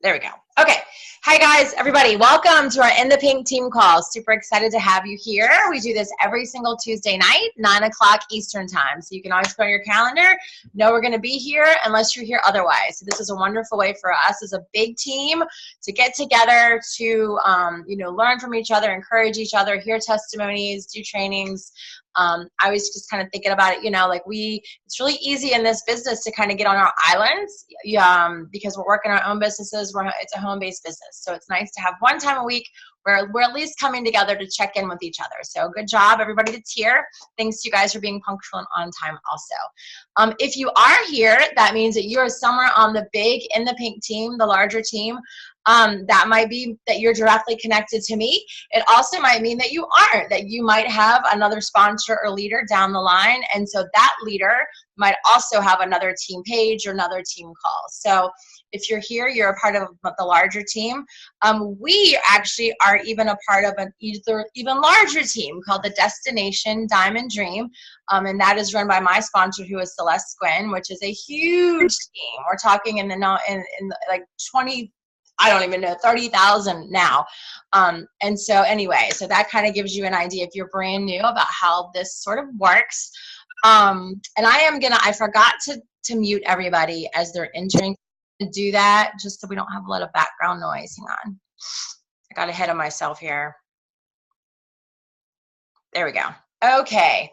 There we go. Okay. Hi, guys, everybody. Welcome to our In the Pink team call. Super excited to have you here. We do this every single Tuesday night, 9 o'clock Eastern time. So you can always put on your calendar, know we're going to be here unless you're here otherwise. So this is a wonderful way for us as a big team to get together, to learn from each other, encourage each other, hear testimonies, do trainings. I was just kind of thinking about it, it's really easy in this business to kind of get on our islands because we're working our own businesses. It's a home-based business. So it's nice to have one time a week where we're at least coming together to check in with each other. So good job, everybody that's here. Thanks to you guys for being punctual and on time also. If you are here, that means that you're somewhere on the big In the Pink team, the larger team. That might be that you're directly connected to me. It also might mean that you aren't, that you might have another sponsor or leader down the line. And so that leader might also have another team page or another team call. So if you're here, you're a part of the larger team. We actually are even a part of an even larger team called the Destination Diamond Dream. And that is run by my sponsor, who is Celeste Gwynn, which is a huge team. We're talking in like 20, I don't even know, 30,000 now. And so anyway, so that kind of gives you an idea if you're brand new about how this sort of works. And I forgot to mute everybody as they're entering, to do that just so we don't have a lot of background noise. Hang on. I got ahead of myself here. There we go. Okay.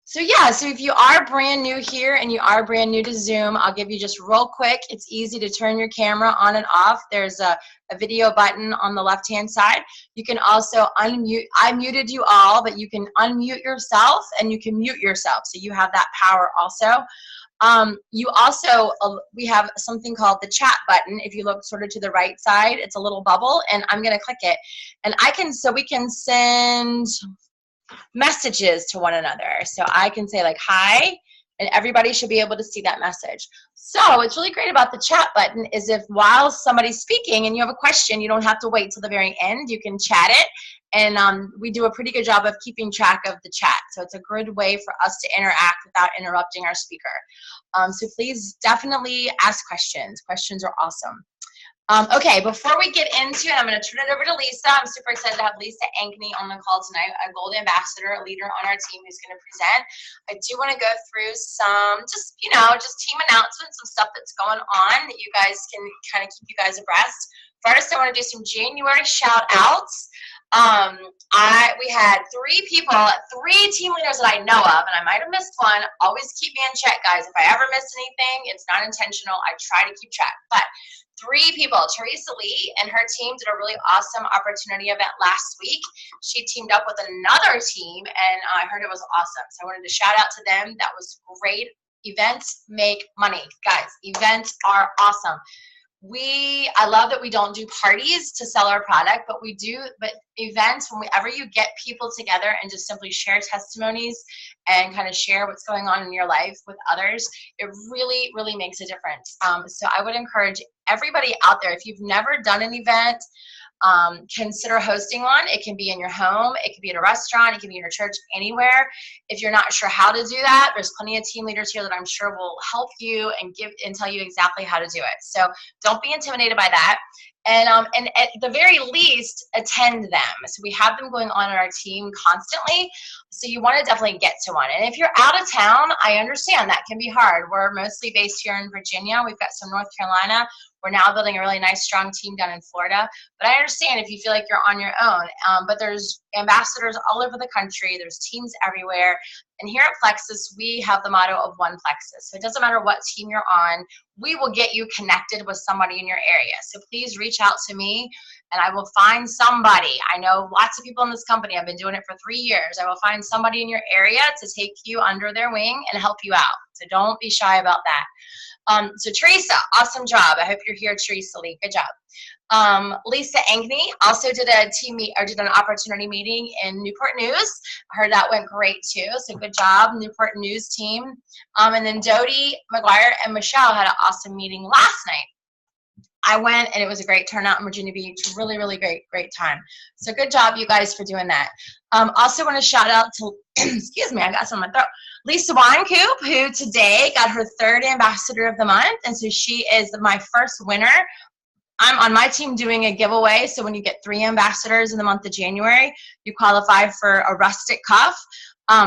So if you are brand new here and you are brand new to Zoom, I'll give you just real quick. It's easy to turn your camera on and off. There's a video button on the left-hand side. You can also unmute. I muted you all, but you can unmute yourself and you can mute yourself. So you have that power also. We have something called the chat button. If you look sort of to the right side, it's a little bubble, and I'm going to click it. And we can send messages to one another. So I can say like, hi, and everybody should be able to see that message. So what's really great about the chat button is if while somebody's speaking and you have a question, you don't have to wait till the very end. You can chat it. And we do a pretty good job of keeping track of the chat. So it's a good way for us to interact without interrupting our speaker. So please definitely ask questions. Questions are awesome. Okay, before we get into it, I'm going to turn it over to Lesa. I'm super excited to have Lesa Ankney on the call tonight, a gold ambassador, a leader on our team who's going to present. I do want to go through some just team announcements, some stuff that's going on that you guys can kind of keep you guys abreast. First, I want to do some January shout outs. We had 3 people, 3 team leaders that I know of, and I might have missed one. Always keep me in check, guys. If I ever miss anything, it's not intentional. I try to keep track. But 3 people, Teresa Lee and her team did a really awesome opportunity event last week. She teamed up with another team, and I heard it was awesome. So I wanted to shout out to them. That was great. Events make money, guys. Events are awesome. I love that we don't do parties to sell our product, but events, whenever you get people together and just simply share testimonies and kind of share what's going on in your life with others, it really, really makes a difference. So I would encourage everybody out there, if you've never done an event, consider hosting one. It can be in your home, it can be at a restaurant, it can be in your church, anywhere. If you're not sure how to do that, there's plenty of team leaders here that I'm sure will help you and tell you exactly how to do it. So don't be intimidated by that. And at the very least, attend them. So we have them going on in our team constantly. So you want to definitely get to one. And if you're out of town, I understand that can be hard. We're mostly based here in Virginia. We've got some North Carolina. We're now building a really nice, strong team down in Florida. But I understand if you feel like you're on your own. But there's ambassadors all over the country. There's teams everywhere. And here at Plexus, we have the motto of One Plexus. So it doesn't matter what team you're on. We will get you connected with somebody in your area. So please reach out to me, and I will find somebody. I know lots of people in this company. I've been doing it for 3 years. I will find somebody in your area to take you under their wing and help you out. So don't be shy about that. So Teresa, awesome job. I hope you're here, Teresa Lee. Good job. Lesa Ankney also did an opportunity meeting in Newport News. I heard that went great too. So good job, Newport News team. And then Dodie McGuire and Michelle had an awesome meeting last night. I went, and it was a great turnout in Virginia Beach. Really, really great time. So good job, you guys, for doing that. Also want to shout out to, excuse me, I got some in my throat. Lesa Ankney, who today got her 3rd Ambassador of the Month, and so she is my first winner. I'm on my team doing a giveaway, so when you get 3 ambassadors in the month of January, you qualify for a rustic cuff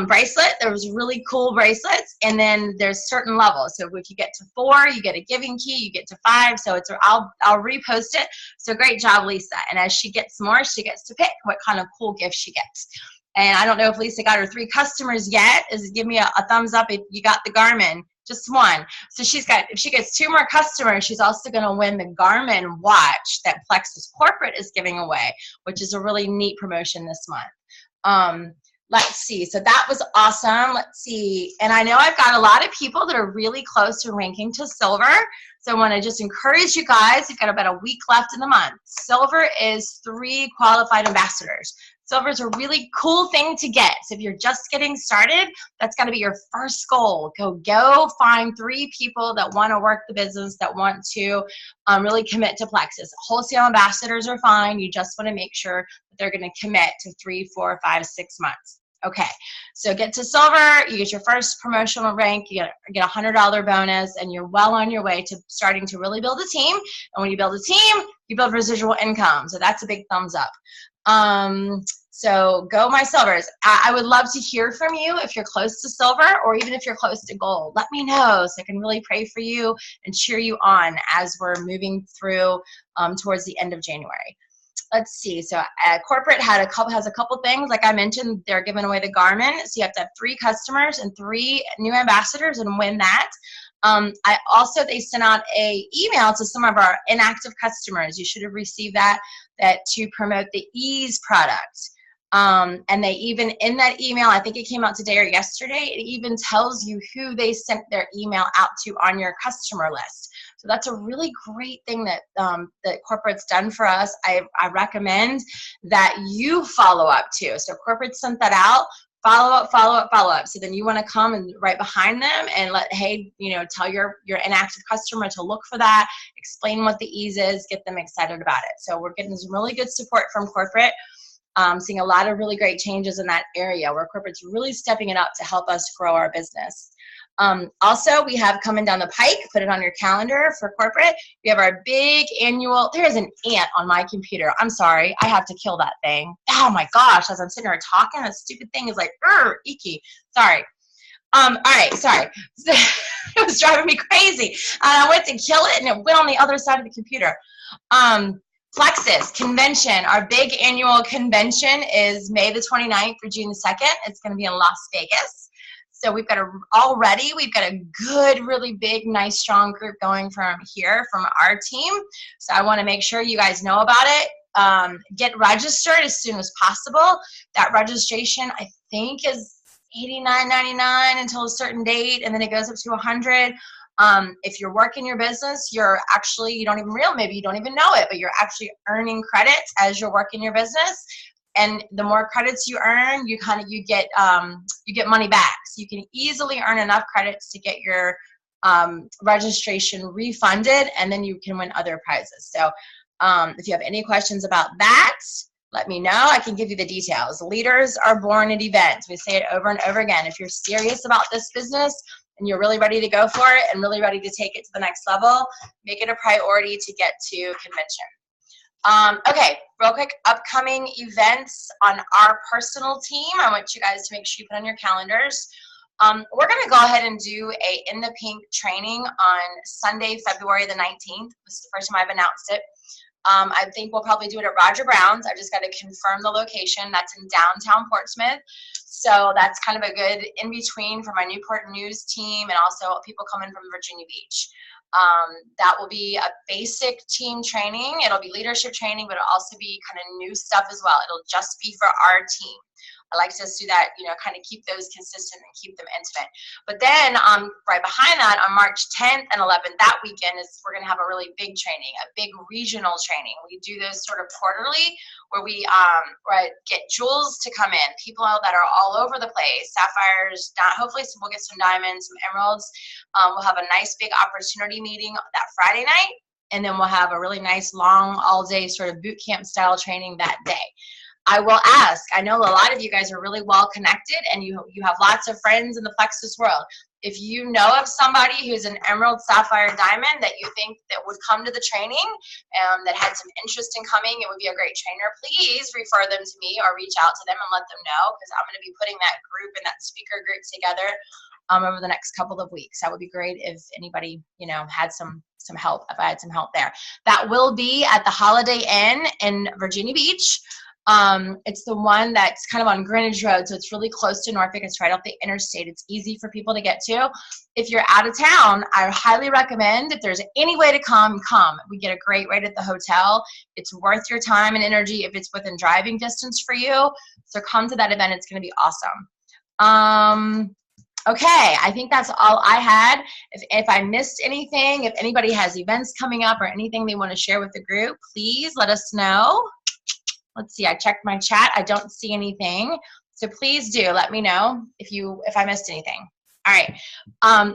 bracelet. There was really cool bracelets, and then there's certain levels. So if you get to 4, you get a giving key. You get to 5, so I'll repost it. So great job, Lesa. And as she gets more, she gets to pick what kind of cool gift she gets. And I don't know if Lesa got her 3 customers yet. Give me a thumbs up if you got the Garmin. Just 1. So if she gets 2 more customers, she's also going to win the Garmin watch that Plexus Corporate is giving away, which is a really neat promotion this month. Let's see. So that was awesome. Let's see. And I know I've got a lot of people that are really close to ranking to silver. So I want to just encourage you guys. You've got about a week left in the month. Silver is 3 qualified ambassadors. Silver is a really cool thing to get. So if you're just getting started, that's got to be your first goal. Go find 3 people that want to work the business, that want to really commit to Plexus. Wholesale ambassadors are fine. You just want to make sure that they're going to commit to 3, 4, 5, 6 months. Okay, so get to silver, you get your first promotional rank, you get a $100 bonus, and you're well on your way to starting to really build a team. And when you build a team, you build residual income. So that's a big thumbs up. So go my silvers. I would love to hear from you if you're close to silver, or even if you're close to gold. Let me know so I can really pray for you and cheer you on as we're moving through towards the end of January. Let's see. So corporate has a couple things. Like I mentioned, they're giving away the Garmin. So you have to have 3 customers and 3 new ambassadors and win that. They sent out an email to some of our inactive customers. You should have received that to promote the Ease product. And they even, in that email, I think it came out today or yesterday, it even tells you who they sent their email out to on your customer list. So that's a really great thing that that corporate's done for us. I recommend that you follow up too. So corporate sent that out. Follow up. So then you want to come and right behind them and tell your inactive customer to look for that, explain what the Ease is, get them excited about it. So we're getting some really good support from corporate. Seeing a lot of really great changes in that area where corporate's really stepping it up to help us grow our business. Also, we have coming down the pike, put it on your calendar for corporate, we have our big annual, there is an ant on my computer. I'm sorry, I have to kill that thing. Oh my gosh, as I'm sitting here talking, that stupid thing is like, icky, sorry. All right, sorry. It was driving me crazy. I went to kill it and it went on the other side of the computer. Plexus convention, our big annual convention is May the 29th through June the 2nd. It's going to be in Las Vegas. So we've got a good, really big, nice, strong group going from our team. So I want to make sure you guys know about it. Get registered as soon as possible. That registration, I think, is $89.99 until a certain date, and then it goes up to $100. If you're working your business, you don't even know it, but you're actually earning credits as you're working your business. And the more credits you earn, you get money back. So you can easily earn enough credits to get your registration refunded, and then you can win other prizes. So if you have any questions about that, let me know. I can give you the details. Leaders are born at events. We say it over and over again. If you're serious about this business and you're really ready to go for it and really ready to take it to the next level, make it a priority to get to convention. Okay, real quick, upcoming events on our personal team. I want you guys to make sure you put on your calendars. We're going to go ahead and do a In the Pink training on Sunday, February the 19th. This is the first time I've announced it. I think we'll probably do it at Roger Brown's. I just got to confirm the location. That's in downtown Portsmouth. So that's kind of a good in-between for my Newport News team and also people coming from Virginia Beach. That will be a basic team training. It'll be leadership training, but it'll also be kind of new stuff as well. It'll just be for our team. I like to just do that, kind of keep those consistent and keep them intimate. But then right behind that, on March 10th and 11th, that weekend we're going to have a really big training, a big regional training. We do those sort of quarterly where we get jewels to come in, people that are all over the place, sapphires, hopefully we'll get some diamonds, some emeralds. We'll have a nice big opportunity meeting that Friday night, and then we'll have a really nice long all-day sort of boot camp style training that day. I will ask. I know a lot of you guys are really well connected, and you have lots of friends in the Plexus world. If you know of somebody who's an emerald, sapphire, diamond that you think that would come to the training, that had some interest in coming and would be a great trainer, please refer them to me or reach out to them and let them know, because I'm going to be putting that group and that speaker group together over the next couple of weeks. That would be great if anybody, had some help, if I had some help there. That will be at the Holiday Inn in Virginia Beach. It's the one that's kind of on Greenwich Road, so it's really close to Norfolk. It's right off the interstate. It's easy for people to get to. If you're out of town, I highly recommend, if there's any way to come. We get a great rate at the hotel. It's worth your time and energy if it's within driving distance for you. So come to that event. It's going to be awesome. Okay, I think that's all I had. If I missed anything, if anybody has events coming up or anything they want to share with the group, please let us know. Let's see, I checked my chat. I don't see anything. So please do let me know if I missed anything. All right,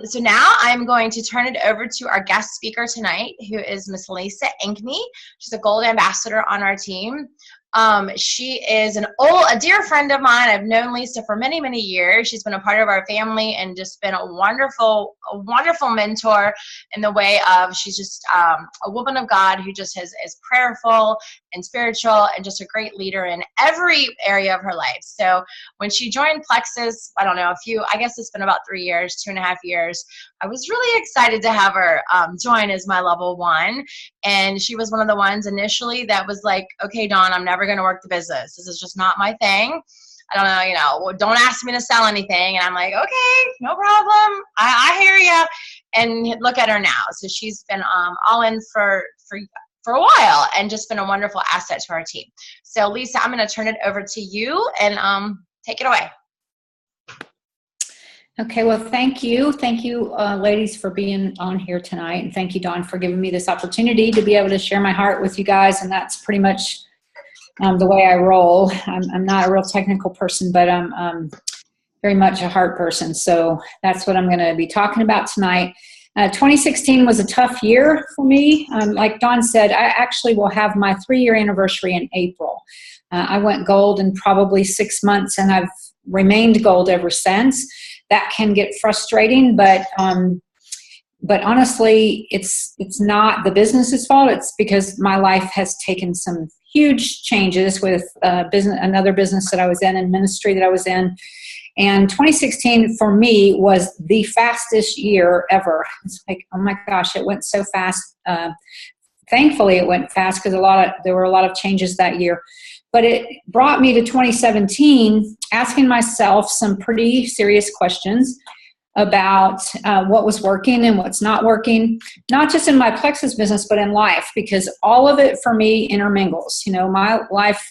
so now I'm going to turn it over to our guest speaker tonight, who is Miss Lesa Ankney. She's a gold ambassador on our team. She is a dear friend of mine. I've known Lesa for many, many years. She's been a part of our family and just been a wonderful mentor in the way of, she's just a woman of God who just is prayerful and spiritual and just a great leader in every area of her life. So when she joined Plexus, I don't know, I guess it's been about 3 years, 2.5 years, I was really excited to have her join as my level 1. And she was one of the ones initially that was like, okay, Dawn, I'm never going to work the business. This is just not my thing. I don't know, don't ask me to sell anything. And I'm like, okay, no problem. I hear you. And look at her now. So she's been all in for a while and just been a wonderful asset to our team. So Lesa, I'm going to turn it over to you and take it away. Okay, well, thank you. Thank you, ladies, for being on here tonight. And thank you, Dawn, for giving me this opportunity to be able to share my heart with you guys. And that's pretty much the way I roll. I'm not a real technical person, but I'm very much a heart person. So that's what I'm going to be talking about tonight. 2016 was a tough year for me. Like Dawn said, I actually will have my 3-year anniversary in April. I went gold in probably 6 months, and I've remained gold ever since. That can get frustrating, but honestly, it's not the business's fault. It's because my life has taken some huge changes with another business that I was in and ministry that I was in. And 2016 for me was the fastest year ever. It's like, oh my gosh, it went so fast. Thankfully, it went fast because there were a lot of changes that year. But it brought me to 2017 asking myself some pretty serious questions about what was working and what's not working, not just in my Plexus business, but in life, because all of it for me intermingles. My life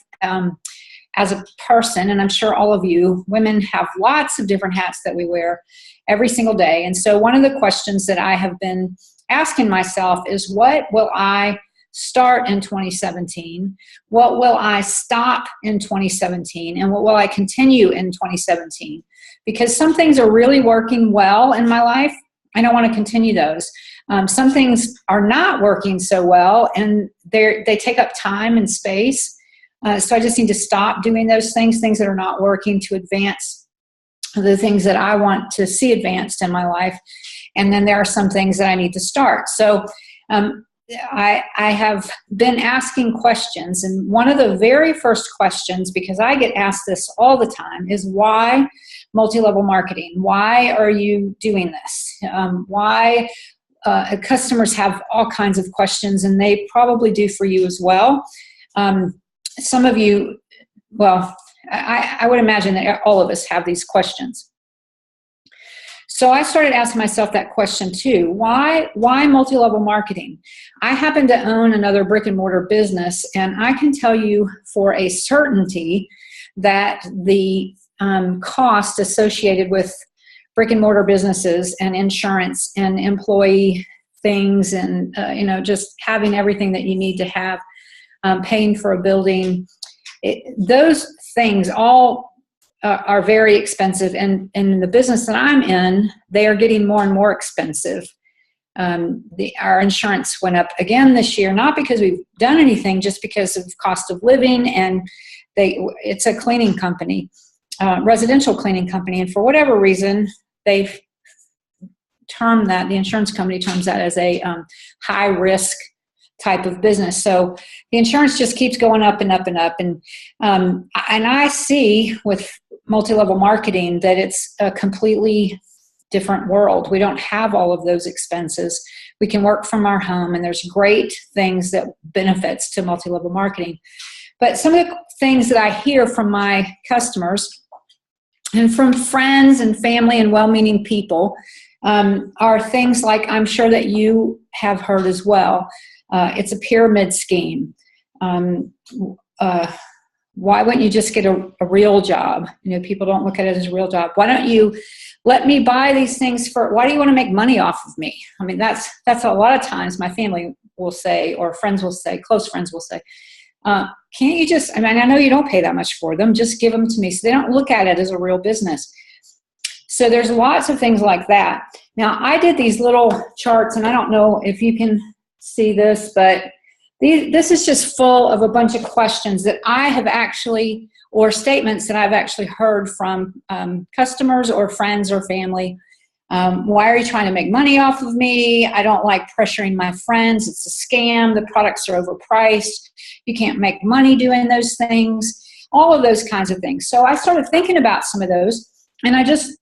as a person, and I'm sure all of you women have lots of different hats that we wear every single day. And so one of the questions that I have been asking myself is, what will I start in 2017? What will I stop in 2017? And what will I continue in 2017? Because some things are really working well in my life. I don't want to continue those. Some things are not working so well, and they take up time and space. So I just need to stop doing those things that are not working, to advance the things that I want to see advanced in my life. And then there are some things that I need to start. So I have been asking questions, and one of the very first questions, because I get asked this all the time, is why multi-level marketing? Why are you doing this? Why? Customers have all kinds of questions, and they probably do for you as well. Some of you, well, I would imagine that all of us have these questions. So I started asking myself that question too. Why multi-level marketing? I happen to own another brick and mortar business, and I can tell you for a certainty that the cost associated with brick and mortar businesses and insurance and employee things and just having everything that you need to have, paying for a building, those things all are very expensive, and in the business that I'm in, they are getting more and more expensive. Our insurance went up again this year, not because we've done anything, just because of cost of living and It's a cleaning company, residential cleaning company, and for whatever reason, they've termed that, the insurance company terms that as a high risk type of business. So the insurance just keeps going up and up and up. And I see with multi-level marketing that it's a completely different world. We don't have all of those expenses. We can work from our home, and there's great things that benefits to multi-level marketing. But some of the things that I hear from my customers and from friends and family and well-meaning people are things like, I'm sure that you have heard as well. It's a pyramid scheme. Why wouldn't you just get a real job? People don't look at it as a real job. Why don't you let me buy these things why do you want to make money off of me? I mean, that's a lot of times my family will say, or friends will say, close friends will say, can't you just, I know you don't pay that much for them, just give them to me. So they don't look at it as a real business. So there's lots of things like that. Now, I did these little charts, and I don't know if you can see this, but this is just full of a bunch of questions that I have actually, or statements that I've actually heard from customers or friends or family. Why are you trying to make money off of me? I don't like pressuring my friends. It's a scam. The products are overpriced. You can't make money doing those things. All of those kinds of things. So I started thinking about some of those, and I just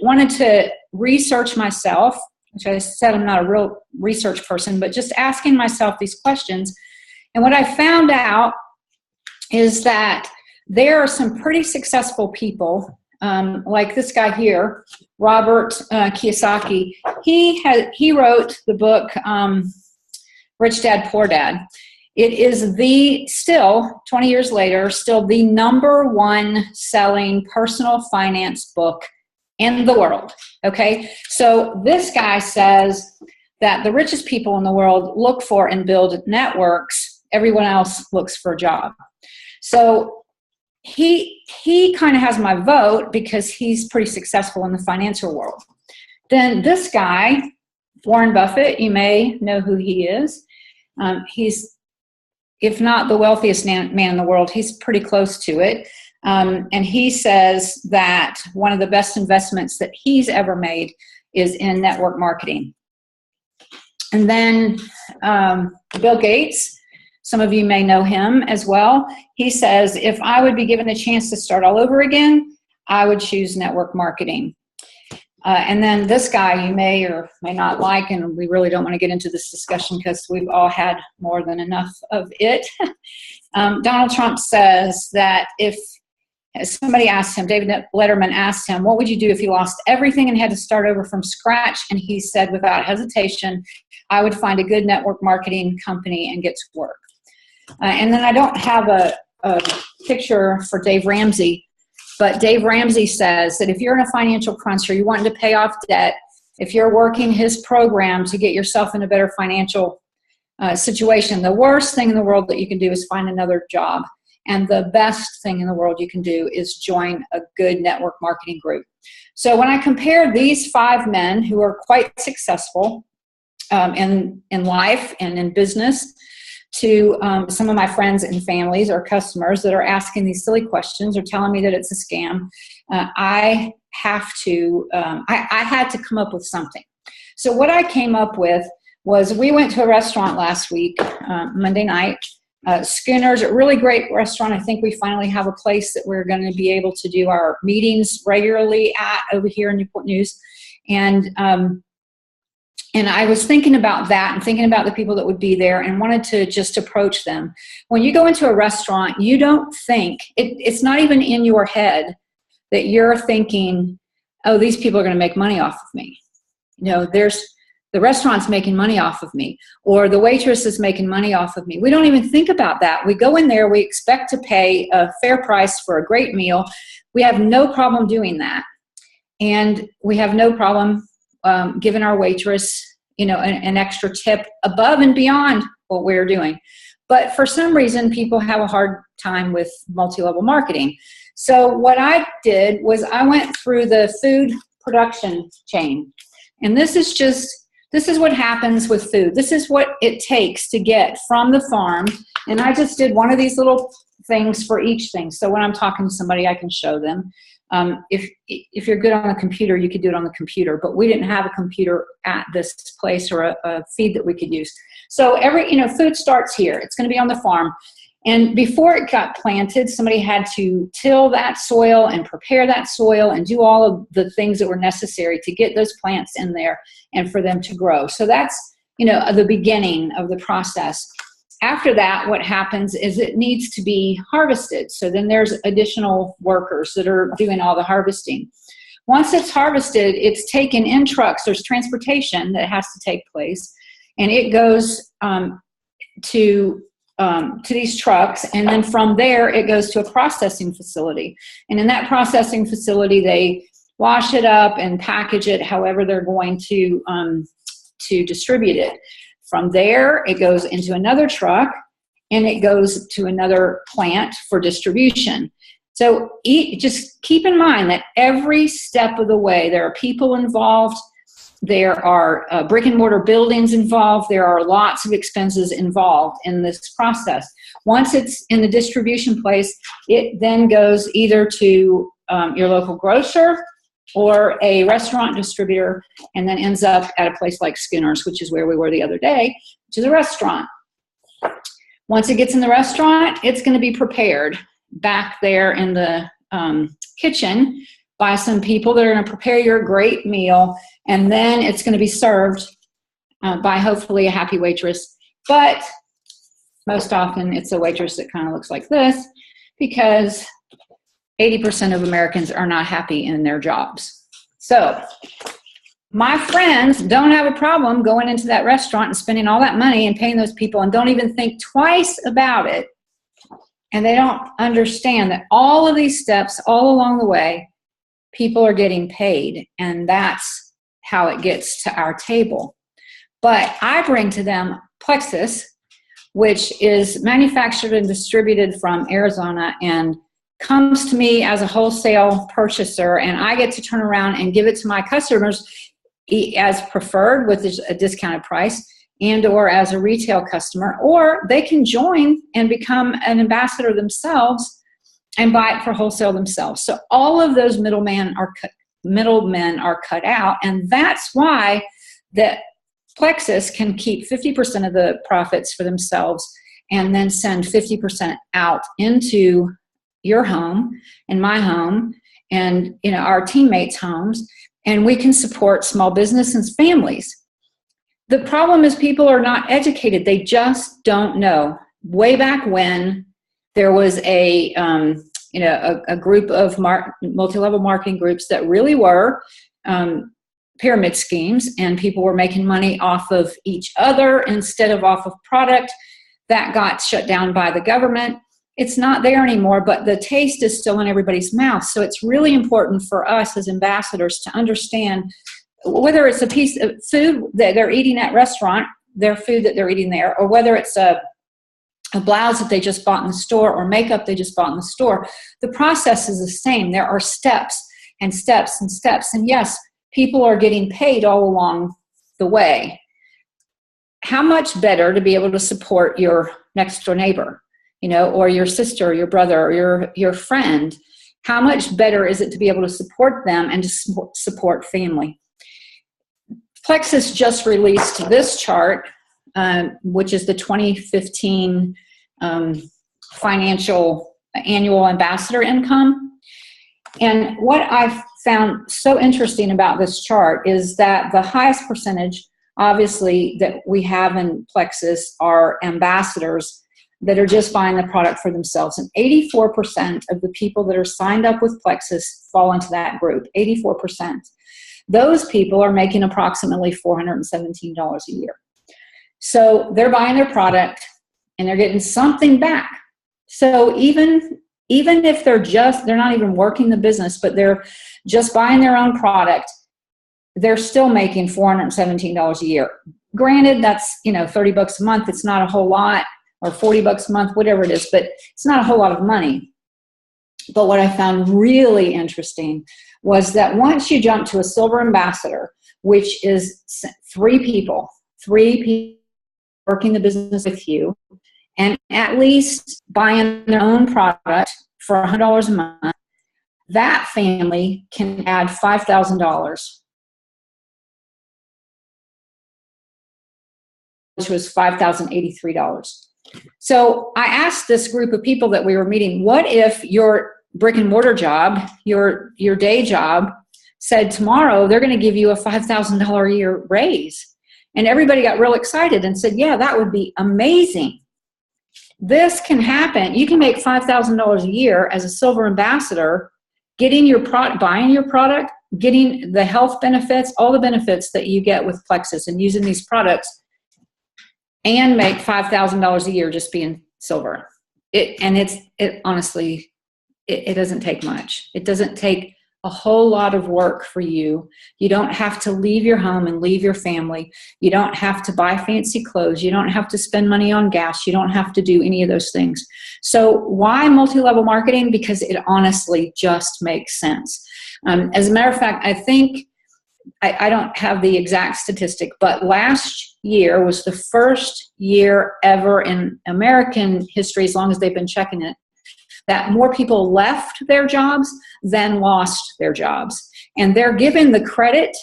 wanted to research myself, which I said I'm not a real research person, but just asking myself these questions. And what I found out is that there are some pretty successful people, like this guy here, Robert Kiyosaki. He wrote the book Rich Dad, Poor Dad. It is still 20 years later, still the #1 selling personal finance book in the world. Okay, so this guy says that the richest people in the world look for and build networks. Everyone else looks for a job. So he kind of has my vote because he's pretty successful in the financial world. Then this guy, Warren Buffett, you may know who he is. He's, if not the wealthiest man in the world, he's pretty close to it. And he says that one of the best investments that he's ever made is in network marketing. And then Bill Gates, some of you may know him as well. He says, if I would be given a chance to start all over again, I would choose network marketing. And then this guy you may or may not like, and we really don't want to get into this discussion because we've all had more than enough of it. Donald Trump says that if somebody asked him, David Letterman asked him, what would you do if you lost everything and had to start over from scratch? And he said, without hesitation, I would find a good network marketing company and get to work. And then I don't have a picture for Dave Ramsey, but Dave Ramsey says that if you're in a financial crunch or you want to pay off debt, if you're working his program to get yourself in a better financial situation, the worst thing in the world that you can do is find another job. And the best thing in the world you can do is join a good network marketing group. So when I compare these 5 men who are quite successful in life and in business to some of my friends and families or customers that are asking these silly questions or telling me that it's a scam, I had to come up with something. So what I came up with was we went to a restaurant last week, Monday night, Schooner's, a really great restaurant. I think we finally have a place that we're going to be able to do our meetings regularly at over here in Newport News. And I was thinking about that and thinking about the people that would be there and wanted to just approach them. When you go into a restaurant, you don't think, it's not even in your head that you're thinking, oh, these people are going to make money off of me. The restaurant's making money off of me, or the waitress is making money off of me. We don't even think about that. We go in there, we expect to pay a fair price for a great meal. We have no problem doing that. And we have no problem giving our waitress, an extra tip above and beyond what we're doing. But for some reason, people have a hard time with multi-level marketing. So what I did was I went through the food production chain. And this is what happens with food. This is what it takes to get from the farm. And I just did one of these little things for each thing. So when I'm talking to somebody, I can show them. If you're good on the computer, you could do it on the computer, but we didn't have a computer at this place or a feed that we could use. So food starts here. It's going to be on the farm. And before it got planted, somebody had to till that soil and prepare that soil and do all of the things that were necessary to get those plants in there and for them to grow. So that's, the beginning of the process. After that, what happens is it needs to be harvested. So then there's additional workers that are doing all the harvesting. Once it's harvested, it's taken in trucks. There's transportation that has to take place, and it goes to these trucks, and then from there it goes to a processing facility. And in that processing facility, they wash it up and package it however they're going to distribute it. From there, it goes into another truck, and it goes to another plant for distribution. So just keep in mind that every step of the way, there are people involved, there are brick and mortar buildings involved, there are lots of expenses involved in this process. Once it's in the distribution place, it then goes either to your local grocer or a restaurant distributor, and then ends up at a place like Skinner's, which is where we were the other day, which is a restaurant. Once it gets in the restaurant, it's going to be prepared back there in the kitchen by some people that are going to prepare your great meal, and then it's going to be served by hopefully a happy waitress. But most often it's a waitress that kind of looks like this, because 80% of Americans are not happy in their jobs. So my friends don't have a problem going into that restaurant and spending all that money and paying those people and don't even think twice about it. And they don't understand that all of these steps all along the way, people are getting paid, and that's how it gets to our table. But I bring to them Plexus, which is manufactured and distributed from Arizona and comes to me as a wholesale purchaser, and I get to turn around and give it to my customers as preferred with a discounted price, and or as a retail customer, or they can join and become an ambassador themselves and buy it for wholesale themselves. So all of those middlemen are cut out, and that's why that Plexus can keep 50% of the profits for themselves and then send 50% out into your home and my home and our teammates' homes, and we can support small business and families. The problem is people are not educated. They just don't know. Way back when, there was a group of multi-level marketing groups that really were pyramid schemes, and people were making money off of each other instead of off of product. That got shut down by the government. It's not there anymore, but the taste is still in everybody's mouth. So it's really important for us as ambassadors to understand whether it's a piece of food that they're eating at restaurant, their food that they're eating there, or whether it's a blouse that they just bought in the store or makeup they just bought in the store. The process is the same. There are steps and steps and steps. And yes, people are getting paid all along the way. How much better to be able to support your next door neighbor, or your sister, or your brother, or your friend? How much better is it to be able to support them and to support family? Plexus just released this chart, which is the 2015 financial annual ambassador income. And what I've found so interesting about this chart is that the highest percentage, obviously, that we have in Plexus are ambassadors that are just buying the product for themselves. And 84% of the people that are signed up with Plexus fall into that group, 84%. Those people are making approximately $417 a year. So they're buying their product and they're getting something back. So even if they're not even working the business, but they're just buying their own product, they're still making $417 a year. Granted, that's, $30 a month. It's not a whole lot, or $40 a month, whatever it is, but it's not a whole lot of money. But what I found really interesting was that once you jump to a silver ambassador, which is three people working the business with you, and at least buying their own product for $100 a month, that family can add $5,000, which was $5,083. So I asked this group of people that we were meeting, what if your brick and mortar job, your day job, said tomorrow they're going to give you a $5,000 a year raise? And everybody got real excited and said, yeah, that would be amazing. This can happen. You can make $5,000 a year as a silver ambassador, getting your product, buying your product, getting the health benefits, all the benefits that you get with Plexus and using these products, and make $5,000 a year just being silver. It honestly, it doesn't take much. It doesn't take a whole lot of work for you. You don't have to leave your home and leave your family. You don't have to buy fancy clothes. You don't have to spend money on gas. You don't have to do any of those things. So why multi-level marketing? Because it honestly just makes sense. As a matter of fact, I think, I don't have the exact statistic, but last year was the first year ever in American history, as long as they've been checking it, that more people left their jobs than lost their jobs. And they're given the credit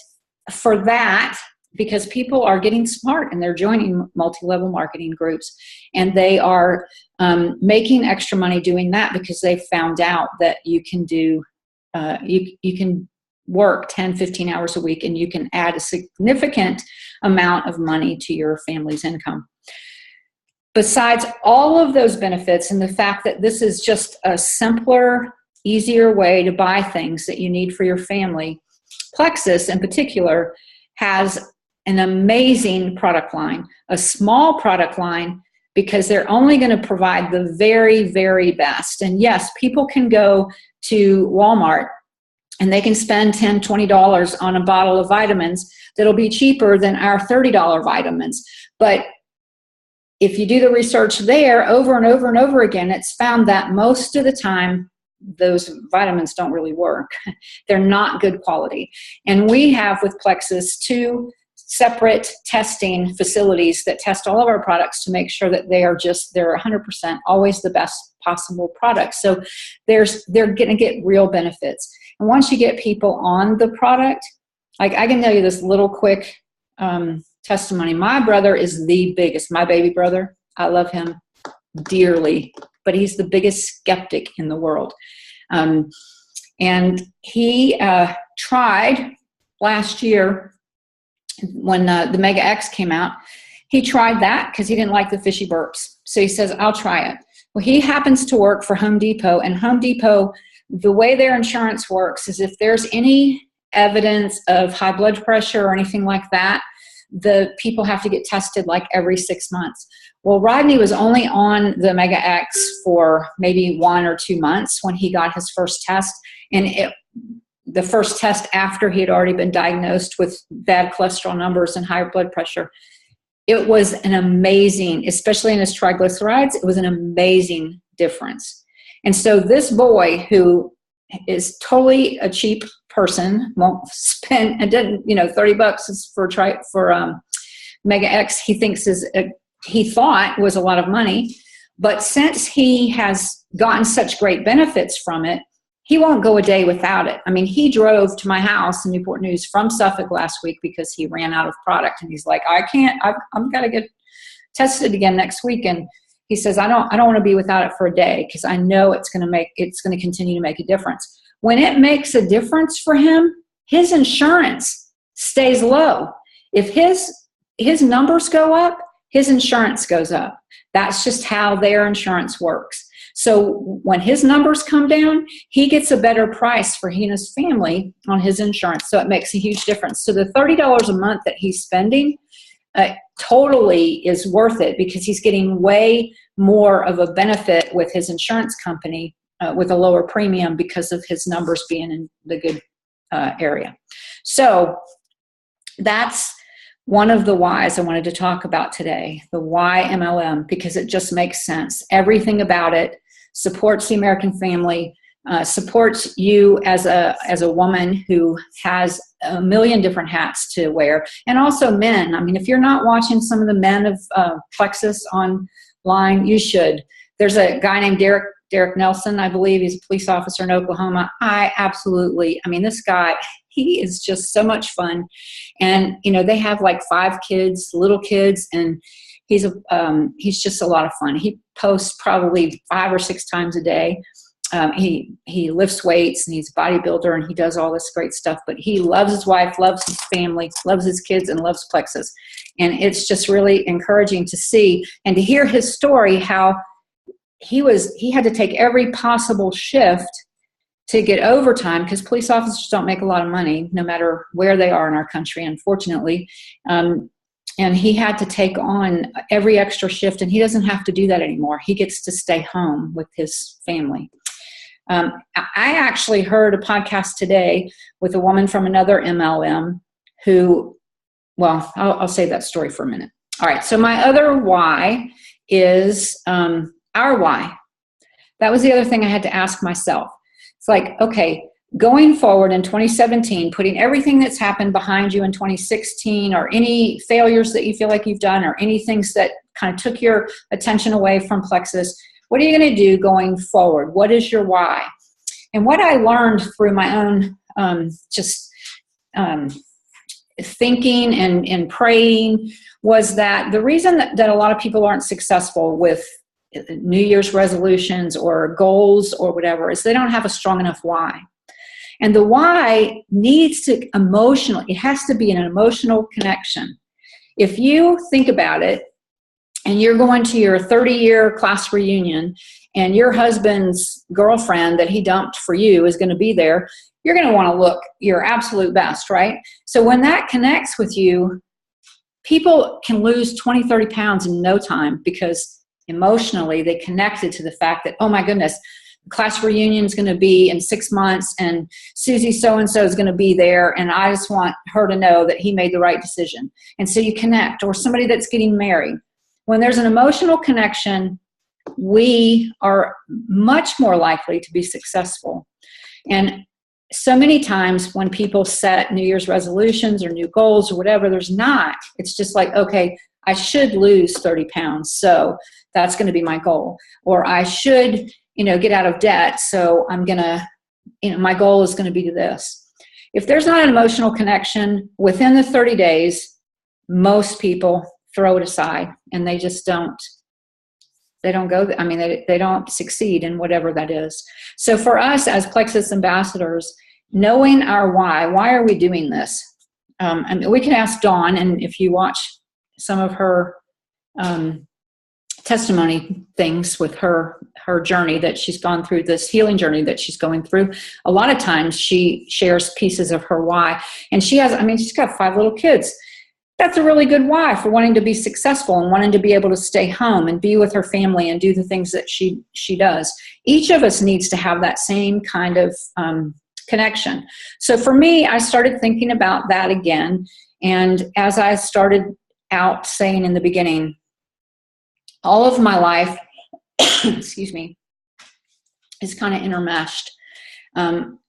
for that because people are getting smart and they're joining multi-level marketing groups, and they are making extra money doing that because they found out that you can do, you can work 10, 15 hours a week and you can add a significant amount of money to your family's income. Besides all of those benefits and the fact that this is just a simpler, easier way to buy things that you need for your family, Plexus in particular has an amazing product line, a small product line, because they're only going to provide the very, very best. And yes, people can go to Walmart and they can spend $10, $20 on a bottle of vitamins that'll be cheaper than our $30 vitamins. But if you do the research there over and over and over again, it's found that most of the time, those vitamins don't really work. They're not good quality. And we have with Plexus 2 separate testing facilities that test all of our products to make sure that they're 100% always the best possible product. So they're going to get real benefits. And once you get people on the product, like I can tell you this little quick testimony. My brother is the biggest, my baby brother. I love him dearly, but he's the biggest skeptic in the world. And he tried last year when the Mega X came out. He tried that because he didn't like the fishy burps. So he says, I'll try it. Well, he happens to work for Home Depot, and Home Depot, the way their insurance works is if there's any evidence of high blood pressure or anything like that, the people have to get tested like every 6 months. Well, Rodney was only on the Mega X for maybe 1 or 2 months when he got his first test. And the first test after he had already been diagnosed with bad cholesterol numbers and high blood pressure. It was an amazing, especially in his triglycerides, it was an amazing difference. And so this boy, who is totally a cheap person, won't spend, and didn't, $30 is for Mega X, he thought was a lot of money. But since he has gotten such great benefits from it, he won't go a day without it. I mean, he drove to my house in Newport News from Suffolk last week because he ran out of product, and he's like, I've got to get tested again next week. And he says, I don't want to be without it for a day because I know it's going to continue to make a difference. When it makes a difference for him, his insurance stays low. If his numbers go up, his insurance goes up. That's just how their insurance works. So when his numbers come down, he gets a better price for he and his family on his insurance. So it makes a huge difference. So the $30 a month that he's spending totally is worth it because he's getting way more of a benefit with his insurance company with a lower premium because of his numbers being in the good area. So that's one of the whys I wanted to talk about today, the why MLM, because it just makes sense. Everything about it supports the American family, supports you as a woman who has a million different hats to wear, and also men. I mean, if you're not watching some of the men of Plexus on line, you should. There's a guy named Derek Nelson, I believe. He's a police officer in Oklahoma. This guy, he is just so much fun. And, they have like 5 kids, little kids, and he's just a lot of fun. He posts probably 5 or 6 times a day. He lifts weights, and he's a bodybuilder, and he does all this great stuff, but he loves his wife, loves his family, loves his kids, and loves Plexus. And it's just really encouraging to see and to hear his story, how he had to take every possible shift to get overtime, because police officers don't make a lot of money no matter where they are in our country, unfortunately. And he had to take on every extra shift, and he doesn't have to do that anymore. He gets to stay home with his family. I actually heard a podcast today with a woman from another MLM who, well, I'll save that story for a minute. All right, so my other why is our why. That was the other thing I had to ask myself. It's like, okay, going forward in 2017, putting everything that's happened behind you in 2016, or any failures that you feel like you've done, or any things that kind of took your attention away from Plexus, what are you going to do going forward? What is your why? And what I learned through my own thinking and praying was that the reason that a lot of people aren't successful with New Year's resolutions or goals or whatever is they don't have a strong enough why. And the why needs to it has to be an emotional connection. If you think about it, and you're going to your 30-year class reunion, and your husband's girlfriend that he dumped for you is going to be there, you're going to want to look your absolute best, right? So when that connects with you, people can lose 20, 30 pounds in no time, because emotionally they connected to the fact that, oh my goodness, the class reunion is going to be in 6 months, and Susie so-and-so is going to be there, and I just want her to know that he made the right decision. And so you connect. Or somebody that's getting married. When there's an emotional connection, we are much more likely to be successful. And so many times when people set New Year's resolutions or new goals or whatever, there's not. It's just like, okay, I should lose 30 pounds, so that's going to be my goal. Or I should, get out of debt, so I'm going to, my goal is going to be to this. If there's not an emotional connection within the 30 days, most people throw it aside, and they just don't they don't succeed in whatever that is. So for us as Plexus ambassadors, knowing our why are we doing this? We can ask Dawn, and if you watch some of her testimony things with her journey that she's gone through, this healing journey that she's going through, a lot of times she shares pieces of her why. And she's got 5 little kids. That's a really good why for wanting to be successful and wanting to be able to stay home and be with her family and do the things that she does. Each of us needs to have that same kind of connection. So for me, I started thinking about that again. And as I started out saying in the beginning, all of my life, excuse me, is kind of intermeshed.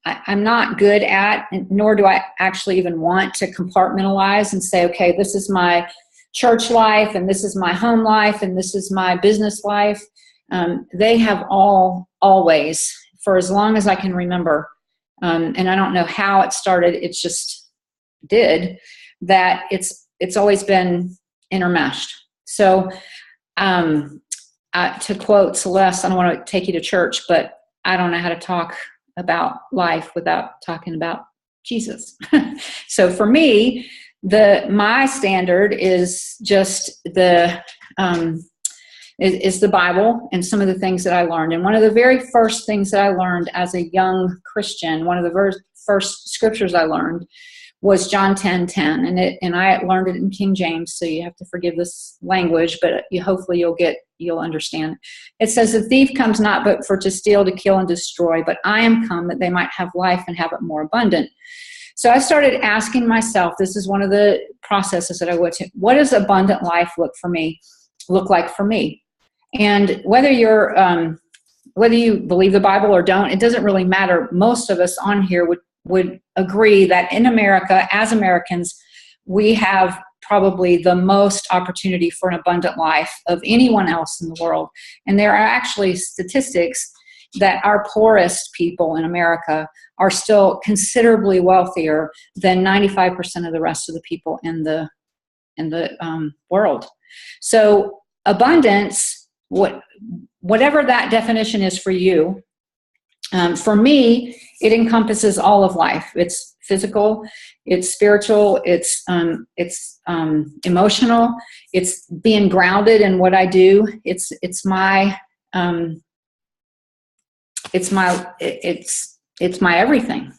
I'm not good at, nor do I actually even want to compartmentalize and say, okay, this is my church life, and this is my home life, and this is my business life. They have always, for as long as I can remember, and I don't know how it started, it just did, that it's always been intermeshed. So to quote Celeste, I don't want to take you to church, but I don't know how to talk about life without talking about Jesus. So for me, my standard is just the Bible and some of the things that I learned. And one of the very first things that I learned as a young Christian, one of the first scriptures I learned was John 10:10, and I learned it in King James, so you have to forgive this language, but hopefully you'll understand. It says, "The thief comes not but for to steal, to kill, and destroy, but I am come that they might have life and have it more abundant." So I started asking myself, this is one of the processes that I went to, what does abundant life look like for me? And whether you believe the Bible or don't, it doesn't really matter. Most of us on here would agree that in America, as Americans, we have probably the most opportunity for an abundant life of anyone else in the world. And there are actually statistics that our poorest people in America are still considerably wealthier than 95% of the rest of the people in the world. So abundance, whatever that definition is for you, for me, it encompasses all of life. It's physical, it's spiritual, it's emotional, it's being grounded in what I do. It's my everything.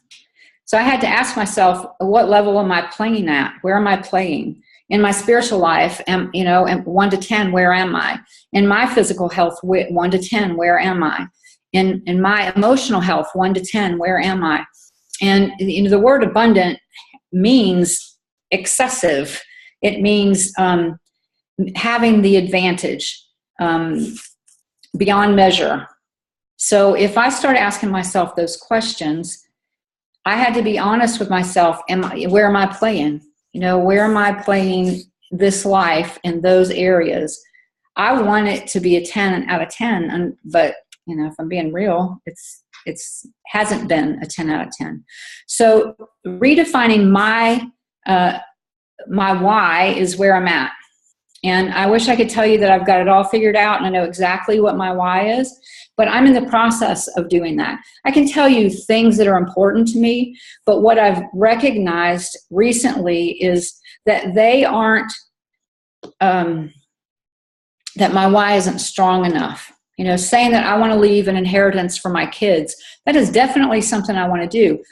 So I had to ask myself, what level am I playing at? Where am I playing? In my spiritual life, and 1 to 10, where am I? In my physical health, 1 to 10, where am I? In my emotional health, 1 to 10, where am I? And the word abundant means excessive. It means having the advantage, beyond measure. So if I start asking myself those questions, I had to be honest with myself. Where am I playing? Where am I playing this life in those areas? I want it to be a 10 out of 10, but if I'm being real, it's hasn't been a 10 out of 10. So redefining my why is where I'm at. And I wish I could tell you that I've got it all figured out and I know exactly what my why is, but I'm in the process of doing that. I can tell you things that are important to me, but what I've recognized recently is that they aren't, that my why isn't strong enough. Saying that I want to leave an inheritance for my kids, that is definitely something I want to do.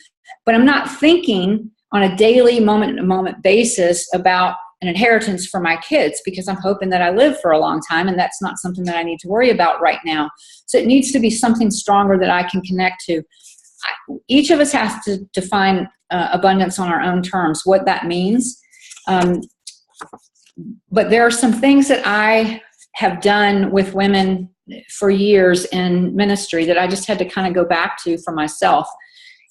But I'm not thinking on a daily, moment-to-moment basis about an inheritance for my kids, because I'm hoping that I live for a long time, and that's not something that I need to worry about right now. So it needs to be something stronger that I can connect to. Each of us has to define abundance on our own terms, what that means. But there are some things that I have done with women for years in ministry that I just had to kind of go back to for myself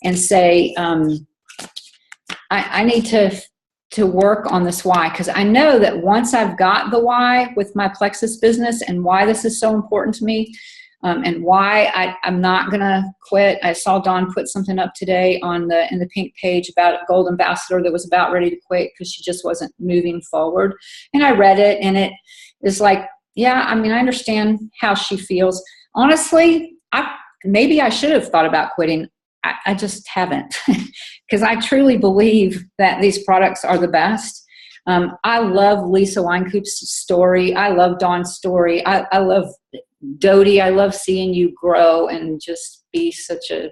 and say, I need to work on this why, because I know that once I've got the why with my Plexus business and why this is so important to me, and why I'm not going to quit. I saw Dawn put something up today in the pink page about a gold ambassador that was about ready to quit because she just wasn't moving forward. And I read it, and it is like, yeah, I understand how she feels. Honestly, maybe I should have thought about quitting. I just haven't, because I truly believe that these products are the best. I love Lesa Ankney's story. I love Dawn's story. I love Dodie. I love seeing you grow and just be such a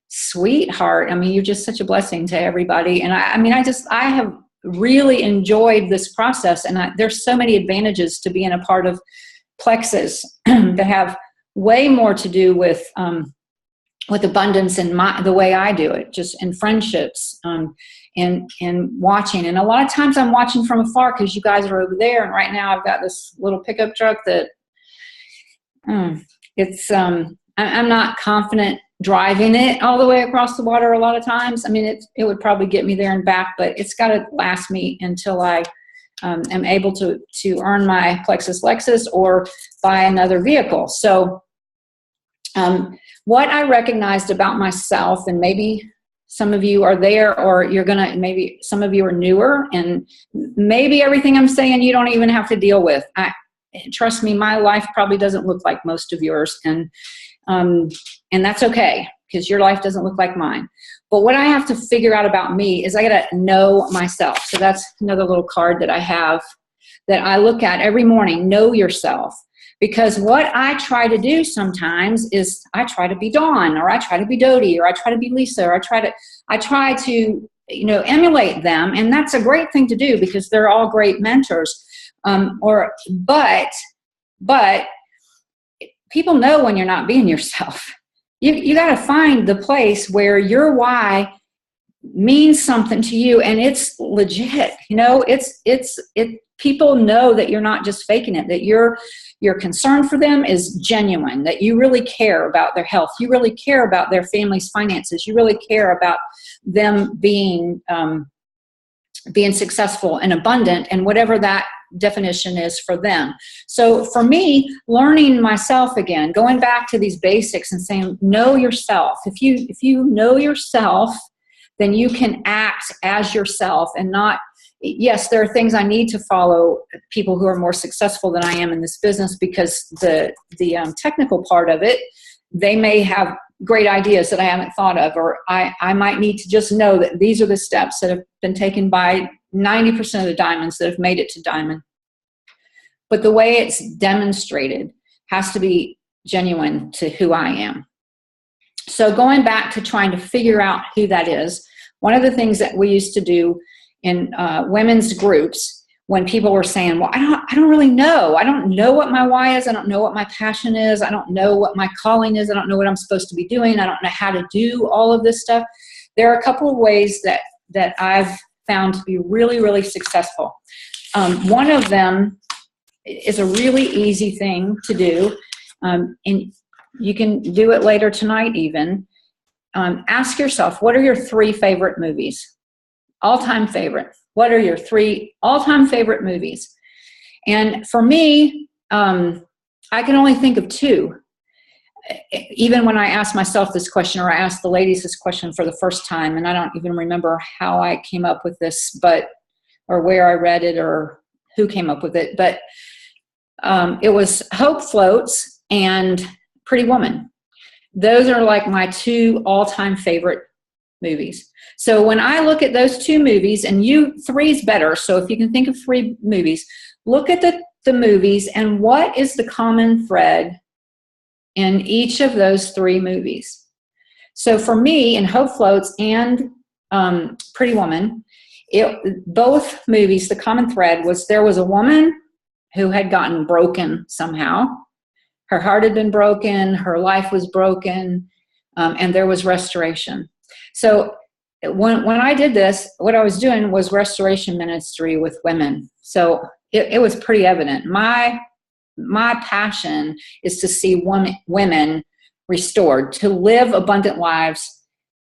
sweetheart. You're just such a blessing to everybody. And I have really enjoyed this process. And there's so many advantages to being a part of Plexus that have way more to do with abundance and the way I do it, just in friendships, and watching. And a lot of times I'm watching from afar because you guys are over there. And right now I've got this little pickup truck that I'm not confident driving it all the way across the water a lot of times. It would probably get me there and back, but it's got to last me until I am able to earn my Plexus Lexus or buy another vehicle. So what I recognized about myself, and maybe some of you are there, or maybe some of you are newer, and maybe everything I'm saying you don't even have to deal with. Trust me, my life probably doesn't look like most of yours, and that's okay, because your life doesn't look like mine. But what I have to figure out about me is I got to know myself. So that's another little card that I have that I look at every morning. Know yourself. Because what I try to do sometimes is I try to be Dawn, or I try to be Dodie, or I try to be Lesa, or I try to emulate them, and that's a great thing to do because they're all great mentors. But people know when you're not being yourself. You got to find the place where your why means something to you, and it's legit. People know that you're not just faking it, that your concern for them is genuine, that you really care about their health, you really care about their family's finances, you really care about them being being successful and abundant, and whatever that definition is for them. So for me, learning myself again, going back to these basics and saying, know yourself. If you know yourself, then you can act as yourself and not, yes, there are things I need to follow people who are more successful than I am in this business, because the technical part of it, they may have great ideas that I haven't thought of, or I might need to just know that these are the steps that have been taken by 90% of the diamonds that have made it to diamond. But the way it's demonstrated has to be genuine to who I am. So going back to trying to figure out who that is, one of the things that we used to do in women's groups, when people were saying, well, I don't really know. I don't know what my why is. I don't know what my passion is. I don't know what my calling is. I don't know what I'm supposed to be doing. I don't know how to do all of this stuff. There are a couple of ways that I've found to be really, really successful. One of them is a really easy thing to do, and you can do it later tonight even. Ask yourself, what are your 3 favorite movies? All-time favorite. What are your 3 all-time favorite movies? And for me, I can only think of 2. Even when I asked myself this question, or I asked the ladies this question for the first time, and I don't even remember how I came up with this, or where I read it, or who came up with it, but it was Hope Floats and Pretty Woman. Those are like my 2 all-time favorite movies. So when I look at those 2 movies, and 3 is better, so if you can think of 3 movies, look at the movies and what is the common thread in each of those 3 movies. So for me, in Hope Floats and Pretty Woman, both movies, the common thread was there was a woman who had gotten broken somehow. Her heart had been broken, her life was broken, and there was restoration. So when I did this, what I was doing was restoration ministry with women. So it was pretty evident. My passion is to see women restored, to live abundant lives,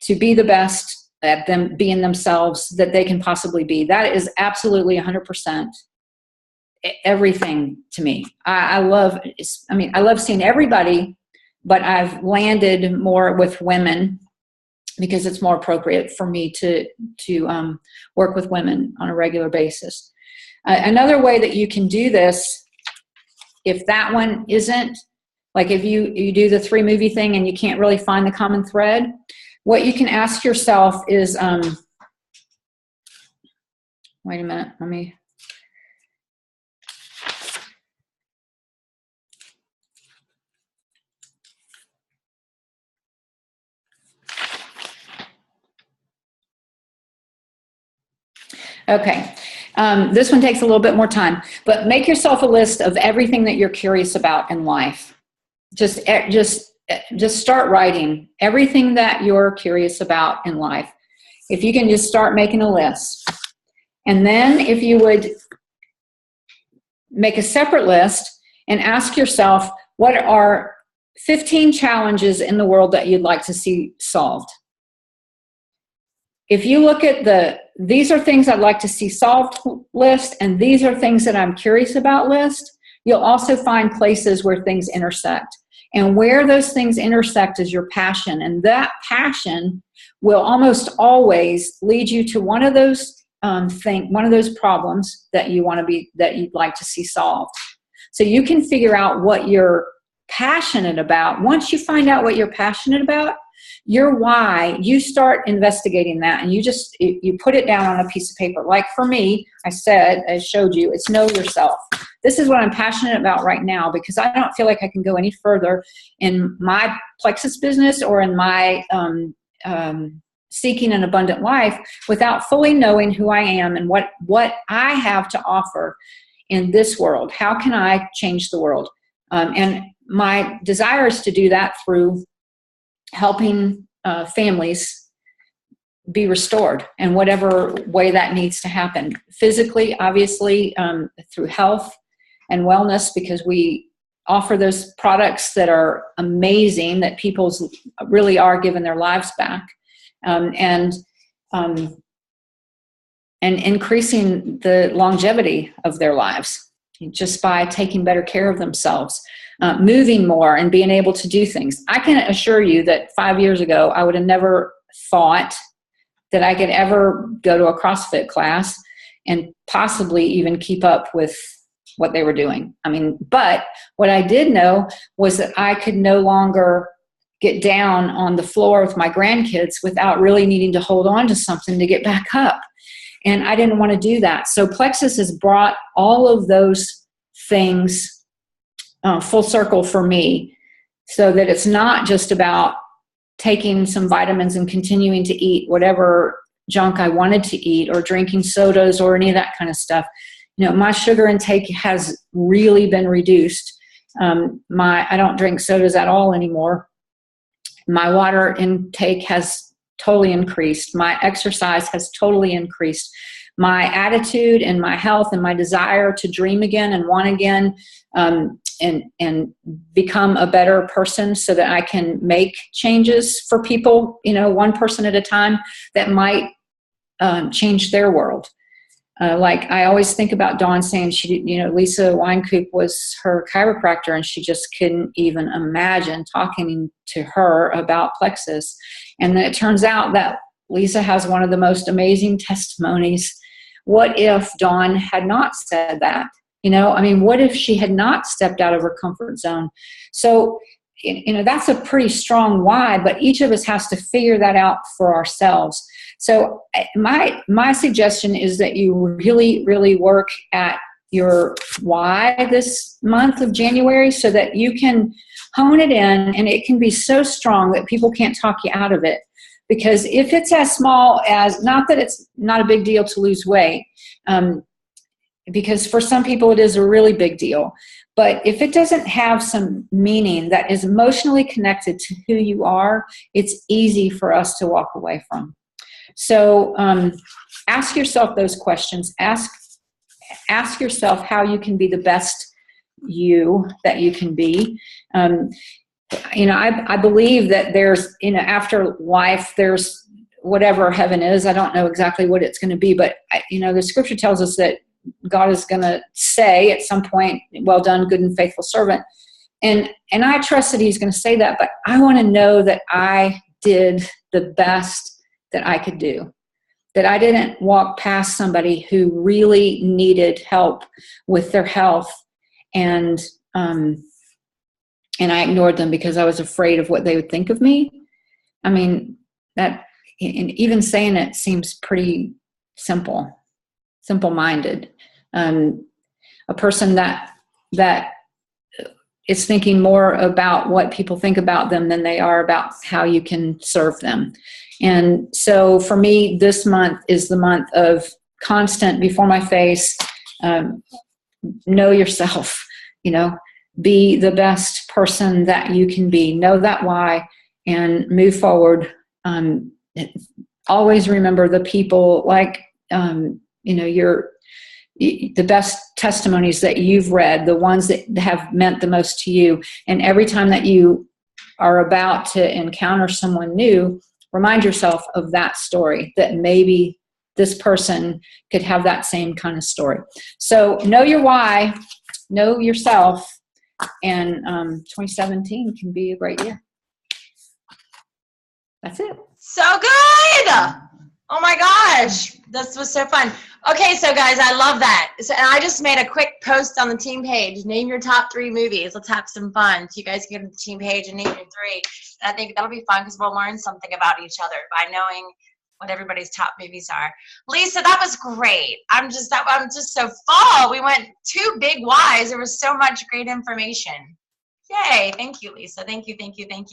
to be the best at them being themselves that they can possibly be. That is absolutely 100% everything to me. I love seeing everybody, but I've landed more with women because it's more appropriate for me to work with women on a regular basis. Another way that you can do this, if that one isn't, like if you do the 3 movie thing and you can't really find the common thread, what you can ask yourself is, wait a minute, let me, okay. This one takes a little bit more time, but make yourself a list of everything that you're curious about in life. Just start writing everything that you're curious about in life. If you can just start making a list. And then if you would make a separate list and ask yourself, what are 15 challenges in the world that you'd like to see solved? If you look at these are things I'd like to see solved list, and these are things that I'm curious about list, you'll also find places where things intersect. And where those things intersect is your passion. And that passion will almost always lead you to one of those problems that you'd like to see solved. So you can figure out what you're passionate about. Once you find out what you're passionate about, your why, you start investigating that, and you put it down on a piece of paper. Like for me, I showed you, it's know yourself. This is what I'm passionate about right now, because I don't feel like I can go any further in my Plexus business or in my seeking an abundant life without fully knowing who I am and what I have to offer in this world. How can I change the world? And my desire is to do that through helping families be restored in whatever way that needs to happen. Physically, obviously, through health and wellness, because we offer those products that are amazing, that people really are giving their lives back. And and increasing the longevity of their lives just by taking better care of themselves, moving more and being able to do things. I can assure you that 5 years ago, I would have never thought that I could ever go to a CrossFit class and possibly even keep up with what they were doing. I mean, but what I did know was that I could no longer get down on the floor with my grandkids without really needing to hold on to something to get back up. And I didn't want to do that. So Plexus has brought all of those things full circle for me, so that it's not just about taking some vitamins and continuing to eat whatever junk I wanted to eat, or drinking sodas or any of that kind of stuff. You know, my sugar intake has really been reduced. I don't drink sodas at all anymore. My water intake has totally increased. My exercise has totally increased. My attitude and my health and my desire to dream again and want again, and become a better person so that I can make changes for people, you know, one person at a time, that might change their world. Like I always think about Dawn saying Lesa Ankney was her chiropractor, and she just couldn't even imagine talking to her about Plexus. And then it turns out that Lesa has one of the most amazing testimonies. What if Dawn had not said that? You know, I mean, what if she had not stepped out of her comfort zone? So, you know, that's a pretty strong why, but each of us has to figure that out for ourselves. So my suggestion is that you really, really work at your why this month of January, so that you can hone it in, and it can be so strong that people can't talk you out of it. Because if it's as small as, not that it's not a big deal to lose weight, because for some people it is a really big deal, but if it doesn't have some meaning that is emotionally connected to who you are, it's easy for us to walk away from. So ask yourself those questions. Ask yourself how you can be the best you that you can be. I believe that there's, after life, there's whatever heaven is. I don't know exactly what it's going to be, but the scripture tells us that God is going to say at some point, well done, good and faithful servant. And I trust that he's going to say that, but I want to know that I did the best that I could do, that I didn't walk past somebody who really needed help with their health, and I ignored them because I was afraid of what they would think of me. I mean, that, and even saying it seems pretty simple-minded. A person that is thinking more about what people think about them than they are about how you can serve them. And so for me, this month is the month of constant before my face, know yourself, be the best person that you can be, know that why, and move forward. Always remember the people, like, the best testimonies that you've read, the ones that have meant the most to you. And every time that you are about to encounter someone new, remind yourself of that story, that maybe this person could have that same kind of story. So know your why, know yourself, and 2017 can be a great year. That's it. So good. Oh my gosh, this was so fun. Okay, so guys, I love that. So, and I just made a quick post on the team page. Name your top 3 movies. Let's have some fun. So you guys can go to the team page and name your 3. And I think that'll be fun because we'll learn something about each other by knowing what everybody's top movies are. Lesa, that was great. I'm just so full. We went 2 big whys. There was so much great information. Yay. Thank you, Lesa. Thank you.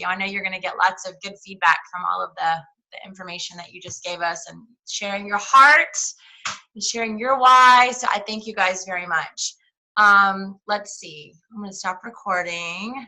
I know you're going to get lots of good feedback from all of the information that you just gave us, and sharing your heart and sharing your why. So I thank you guys very much. Let's see. I'm going to stop recording.